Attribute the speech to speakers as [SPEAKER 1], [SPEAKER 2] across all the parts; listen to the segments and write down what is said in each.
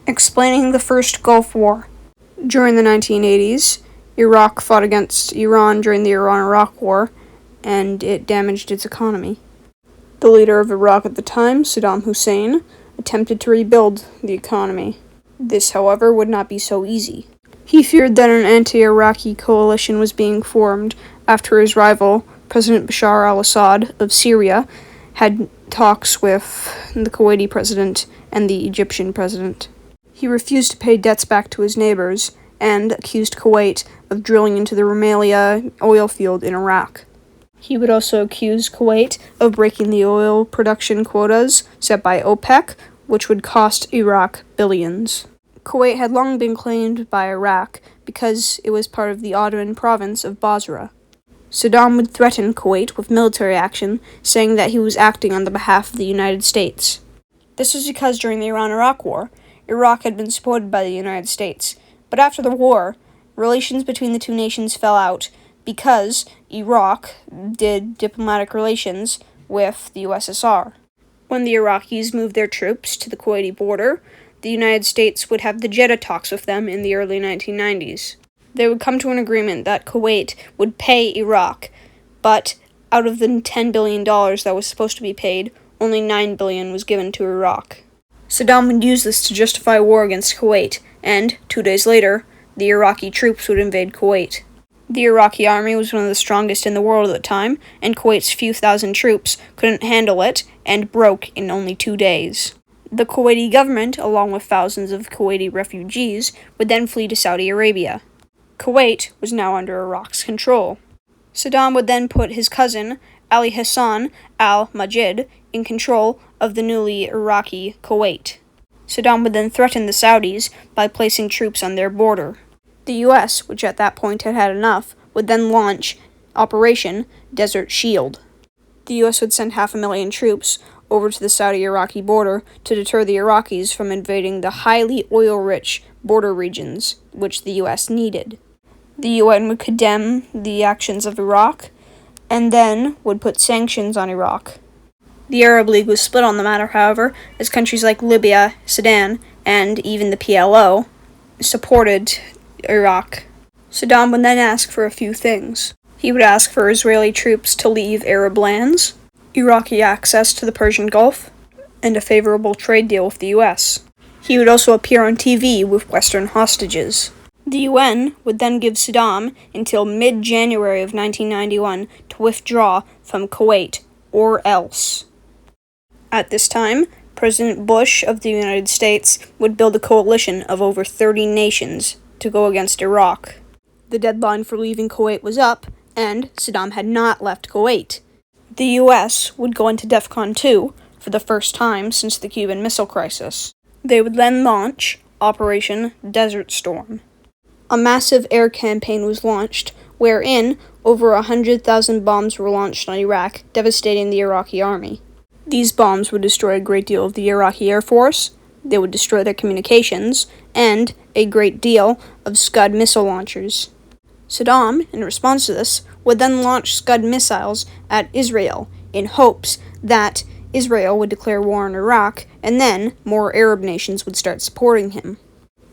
[SPEAKER 1] Explaining the First Gulf War. During the 1980s, Iraq fought against Iran during the Iran-Iraq War, and it damaged its economy. The leader of Iraq at the time, Saddam Hussein, attempted to rebuild the economy. This, however, would not be so easy. He feared that an anti-Iraqi coalition was being formed after his rival, President Bashar al-Assad of Syria, had talks with the Kuwaiti president and the Egyptian president. He refused to pay debts back to his neighbors and accused Kuwait of drilling into the Rumaila oil field in Iraq. He would also accuse Kuwait of breaking the oil production quotas set by OPEC, which would cost Iraq billions. Kuwait had long been claimed by Iraq because it was part of the Ottoman province of Basra. Saddam would threaten Kuwait with military action, saying that he was acting on the behalf of the United States. This was because during the Iran-Iraq War, Iraq had been supported by the United States, but after the war, relations between the two nations fell out because Iraq did diplomatic relations with the USSR. When the Iraqis moved their troops to the Kuwaiti border, the United States would have the Jeddah talks with them in the early 1990s. They would come to an agreement that Kuwait would pay Iraq, but out of the $10 billion that was supposed to be paid, only $9 billion was given to Iraq. Saddam would use this to justify war against Kuwait, and 2 days later, the Iraqi troops would invade Kuwait. The Iraqi army was one of the strongest in the world at the time, and Kuwait's few thousand troops couldn't handle it and broke in only 2 days. The Kuwaiti government, along with thousands of Kuwaiti refugees, would then flee to Saudi Arabia. Kuwait was now under Iraq's control. Saddam would then put his cousin, Ali Hassan al-Majid, in control of the newly Iraqi Kuwait. Saddam would then threaten the Saudis by placing troops on their border. The U.S., which at that point had had enough, would then launch Operation Desert Shield. The U.S. would send 500,000 troops over to the Saudi-Iraqi border to deter the Iraqis from invading the highly oil-rich border regions, which the U.S. needed. The UN would condemn the actions of Iraq, and then would put sanctions on Iraq. The Arab League was split on the matter, however, as countries like Libya, Sudan, and even the PLO supported Iraq. Saddam would then ask for a few things. He would ask for Israeli troops to leave Arab lands, Iraqi access to the Persian Gulf, and a favorable trade deal with the U.S. He would also appear on TV with Western hostages. The UN would then give Saddam until mid-January of 1991 to withdraw from Kuwait, or else. At this time, President Bush of the United States would build a coalition of over 30 nations to go against Iraq. The deadline for leaving Kuwait was up, and Saddam had not left Kuwait. The U.S. would go into DEFCON 2 for the first time since the Cuban Missile Crisis. They would then launch Operation Desert Storm. A massive air campaign was launched, wherein over 100,000 bombs were launched on Iraq, devastating the Iraqi army. These bombs would destroy a great deal of the Iraqi Air Force, they would destroy their communications, and a great deal of Scud missile launchers. Saddam, in response to this, would then launch Scud missiles at Israel in hopes that Israel would declare war on Iraq, and then more Arab nations would start supporting him.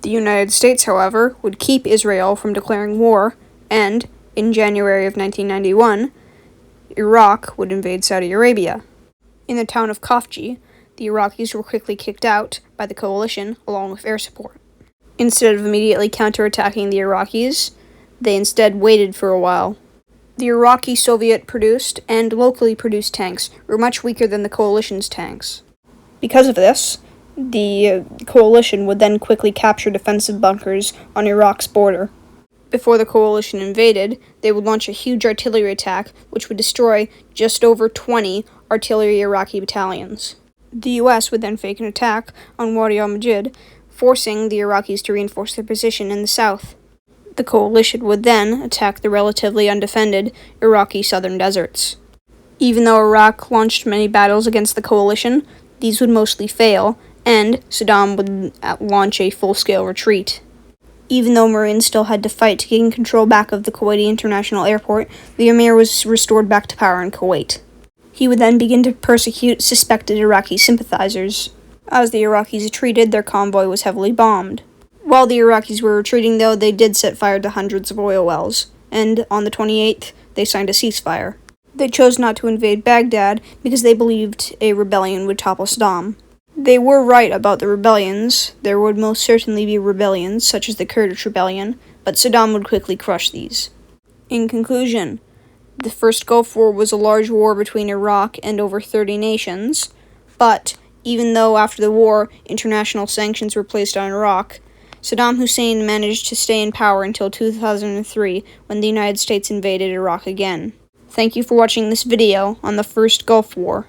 [SPEAKER 1] The United States, however, would keep Israel from declaring war, and in January of 1991, Iraq would invade Saudi Arabia. In the town of Khafji, the Iraqis were quickly kicked out by the coalition along with air support. Instead of immediately counterattacking the Iraqis, they instead waited for a while. The Iraqi Soviet-produced and locally produced tanks were much weaker than the coalition's tanks. Because of this, the coalition would then quickly capture defensive bunkers on Iraq's border. Before the coalition invaded, they would launch a huge artillery attack which would destroy just over 20 artillery Iraqi battalions. The U.S. would then fake an attack on Wadi al-Majid, forcing the Iraqis to reinforce their position in the south. The coalition would then attack the relatively undefended Iraqi southern deserts. Even though Iraq launched many battles against the coalition, these would mostly fail, and Saddam would launch a full-scale retreat. Even though Marines still had to fight to gain control back of the Kuwaiti International Airport, the Emir was restored back to power in Kuwait. He would then begin to persecute suspected Iraqi sympathizers. As the Iraqis retreated, their convoy was heavily bombed. While the Iraqis were retreating, though, they did set fire to hundreds of oil wells, and on the 28th, they signed a ceasefire. They chose not to invade Baghdad because they believed a rebellion would topple Saddam. They were right about the rebellions. There would most certainly be rebellions, such as the Kurdish rebellion, but Saddam would quickly crush these. In conclusion, the First Gulf War was a large war between Iraq and over 30 nations, but even though after the war international sanctions were placed on Iraq, Saddam Hussein managed to stay in power until 2003 when the United States invaded Iraq again. Thank you for watching this video on the First Gulf War.